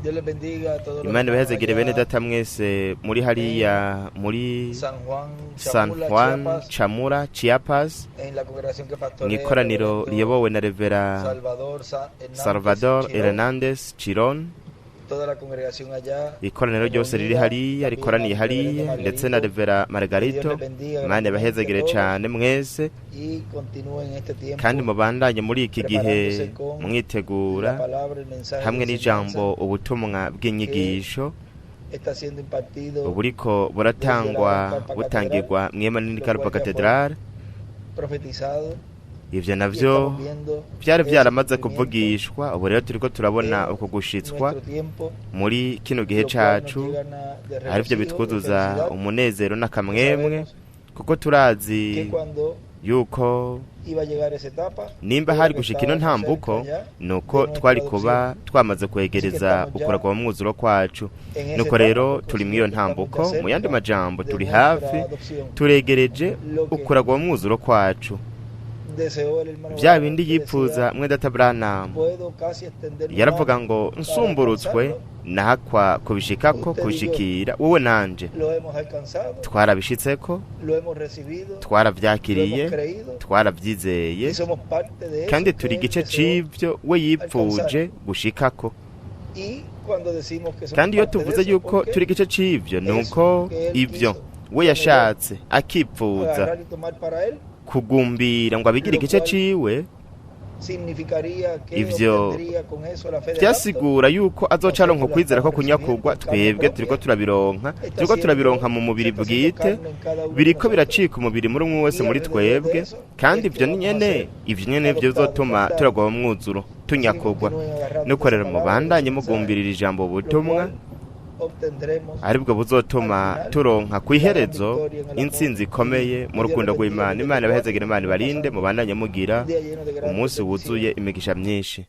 Dios les bendiga a todos los Imana hermanos ibahezagire bene allá data mwese muri hariya muri San Juan, San Chamula, Juan Chiapas, Chamura Chiapas en la congregación que mu pastorea ikoraniro Reverendo riyobowe na Revera Hernández Salvador Chirón, Hernandez Chiron. toda la congregación allá, Ikoraniro ryose riri hariya rikoraniye hariya ndetse na Revera Margarito. Imana ibahezagire cyane mwese y continúen en este tiempo kandi mubandanye muri iki gihe preparándose con la mwitegura palabra, el mensaje hamwe de n'ijambo enseñanza ubutumwa bw'inyigisho está siendo impartido, buriko buratangwa butangirwa mw'ihema nini Karupa Cathedral. profetizado, Ivyo y navyo estamos viendo byari ese byaramaze cumplimiento kuvugishwa, ubu rero turiko turabona en uko gushitswa nuestro tiempo, muri kino gihe lo cual nos cacu, llegan de arivyo regocijo, de bitwuzuza felicidad. umunezero n'akamwemwe, Sabemos kuko turazi que cuando yuko iba a llegar esa etapa, nimba hari gushika ino ntambuko nuko twari kuba twamaze kwegereza ukuragwa mu mwuzuro kwacu. Nuko rero turi mw'iyo ntambuko, mu yandi majambo turi hafi, turegereje ukuragwa mu mwuzuro kwacu. Vya bindi yipfuza mwe data Branham yaravuga ngo nsumburutswe nahakwa kubishikako kubishikira wowe nanje twarabishitseko, twaravyakiriye, twaravyizeye kandi turi igice c'ivyo we yipfuje gushikako. Kandi iyo tuvuze yuko turi igice c'ivyo nuko ivyo we yashatse akipfuza kugumbira ngo abigire igice ciwe, ivyo vyasigura yuko azoca aronka kwizera ko kunyakugwa twebwe turiko turabironka mu mubiri bwite, biriko biracika umubiri muri umwe wese muri twebwe, kandi ivyo nyene bizotuma turagwa mu mwuzuro tunyakugwa. Nuko rero mubandanye mugumbirira ijambo ubutumwa, aribwo buzotuma turonka kw'iherezo intsinzi ikomeye mu rukundo rw'Imana. Imana ibahezagire, Imana ibarinde, mubandanye mugira umunsi wuzuye imigisha myinshi.